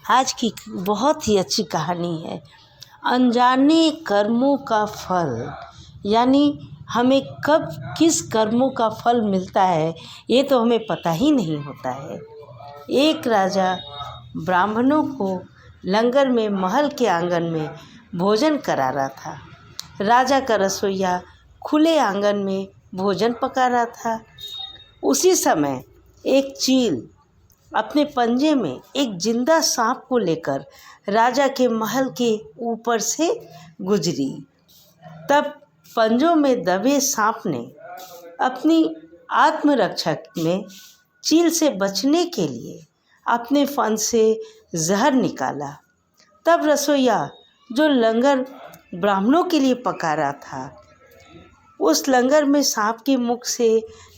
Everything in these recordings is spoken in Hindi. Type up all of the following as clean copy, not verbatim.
आज की बहुत ही अच्छी कहानी है। अनजाने कर्मों का फल, यानी हमें कब किस कर्मों का फल मिलता है ये तो हमें पता ही नहीं होता है। एक राजा ब्राह्मणों को लंगर में महल के आंगन में भोजन करा रहा था। राजा का रसोइया खुले आंगन में भोजन पका रहा था। उसी समय एक चील अपने पंजे में एक जिंदा सांप को लेकर राजा के महल के ऊपर से गुजरी। तब पंजों में दबे सांप ने अपनी आत्मरक्षा में चील से बचने के लिए अपने फन से जहर निकाला। तब रसोइया जो लंगर ब्राह्मणों के लिए पका रहा था, उस लंगर में सांप के मुख से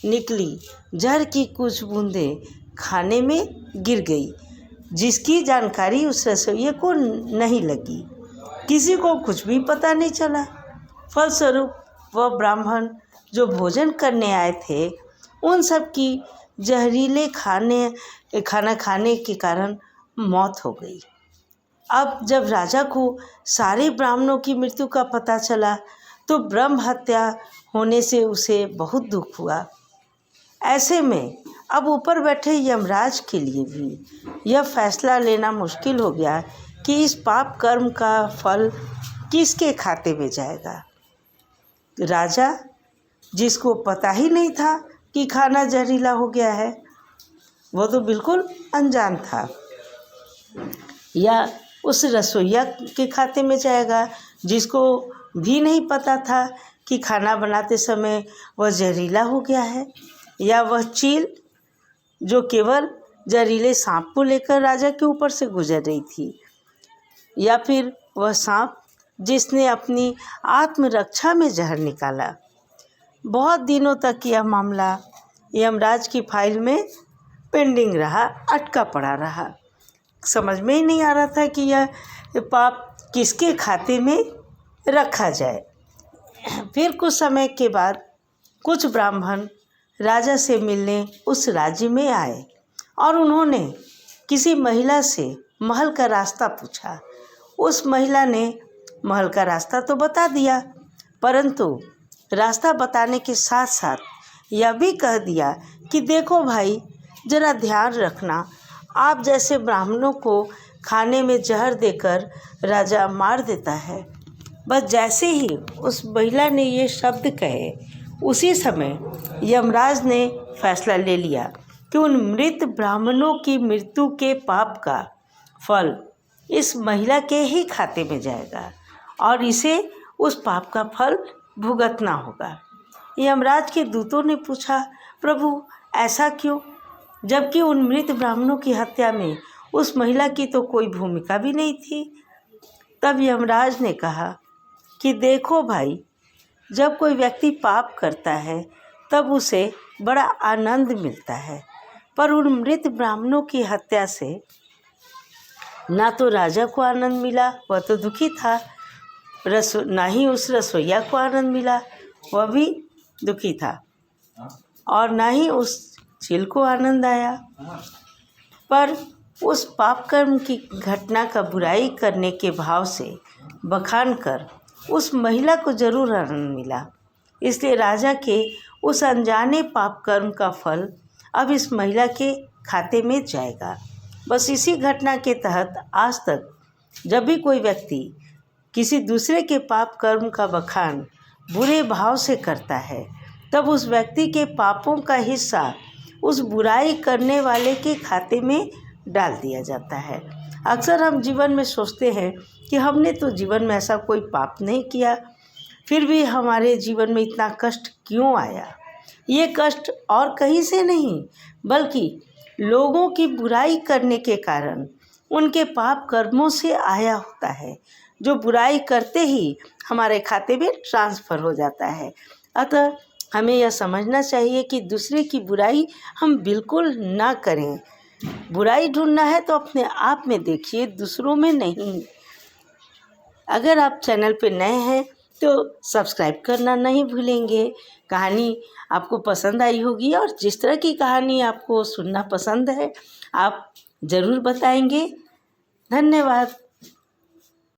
निकली जहर की कुछ बूंदें खाने में गिर गई, जिसकी जानकारी उस रसोइये को नहीं लगी। किसी को कुछ भी पता नहीं चला। फलस्वरूप वह ब्राह्मण जो भोजन करने आए थे, उन सब की जहरीले खाना खाने के कारण मौत हो गई। अब जब राजा को सारे ब्राह्मणों की मृत्यु का पता चला तो ब्रह्म हत्या होने से उसे बहुत दुख हुआ। ऐसे में अब ऊपर बैठे यमराज के लिए भी यह फैसला लेना मुश्किल हो गया कि इस पाप कर्म का फल किसके खाते में जाएगा। राजा, जिसको पता ही नहीं था कि खाना जहरीला हो गया है, वो तो बिल्कुल अनजान था, या उस रसोइया के खाते में जाएगा जिसको भी नहीं पता था कि खाना बनाते समय वह जहरीला हो गया है, या वह चील जो केवल जहरीले सांप को लेकर राजा के ऊपर से गुजर रही थी, या फिर वह सांप जिसने अपनी आत्मरक्षा में जहर निकाला। बहुत दिनों तक यह मामला यमराज की फाइल में पेंडिंग रहा, अटका पड़ा रहा। समझ में ही नहीं आ रहा था कि यह पाप किसके खाते में रखा जाए। फिर कुछ समय के बाद कुछ ब्राह्मण राजा से मिलने उस राज्य में आए और उन्होंने किसी महिला से महल का रास्ता पूछा। उस महिला ने महल का रास्ता तो बता दिया, परंतु रास्ता बताने के साथ साथ यह भी कह दिया कि देखो भाई, ज़रा ध्यान रखना, आप जैसे ब्राह्मणों को खाने में जहर देकर राजा मार देता है। बस जैसे ही उस महिला ने ये शब्द कहे, उसी समय यमराज ने फैसला ले लिया कि उन मृत ब्राह्मणों की मृत्यु के पाप का फल इस महिला के ही खाते में जाएगा और इसे उस पाप का फल भुगतना होगा। यमराज के दूतों ने पूछा, प्रभु ऐसा क्यों, जबकि उन मृत ब्राह्मणों की हत्या में उस महिला की तो कोई भूमिका भी नहीं थी। तब यमराज ने कहा कि देखो भाई, जब कोई व्यक्ति पाप करता है तब उसे बड़ा आनंद मिलता है, पर उन मृत ब्राह्मणों की हत्या से ना तो राजा को आनंद मिला, वह तो दुखी था, ना ही उस रसोइया को आनंद मिला, वह भी दुखी था, और ना ही उस चील को आनंद आया। पर उस पाप कर्म की घटना का बुराई करने के भाव से बखान कर उस महिला को जरूर आनंद मिला। इसलिए राजा के उस अनजाने पाप कर्म का फल अब इस महिला के खाते में जाएगा। बस इसी घटना के तहत आज तक जब भी कोई व्यक्ति किसी दूसरे के पाप कर्म का बखान बुरे भाव से करता है, तब उस व्यक्ति के पापों का हिस्सा उस बुराई करने वाले के खाते में डाल दिया जाता है। अक्सर हम जीवन में सोचते हैं कि हमने तो जीवन में ऐसा कोई पाप नहीं किया, फिर भी हमारे जीवन में इतना कष्ट क्यों आया। ये कष्ट और कहीं से नहीं, बल्कि लोगों की बुराई करने के कारण उनके पाप कर्मों से आया होता है, जो बुराई करते ही हमारे खाते में ट्रांसफ़र हो जाता है। अतः हमें यह समझना चाहिए कि दूसरे की बुराई हम बिल्कुल ना करें। बुराई ढूंढना है तो अपने आप में देखिए, दूसरों में नहीं। अगर आप चैनल पे नए हैं तो सब्सक्राइब करना नहीं भूलेंगे। कहानी आपको पसंद आई होगी, और जिस तरह की कहानी आपको सुनना पसंद है आप ज़रूर बताएंगे। धन्यवाद।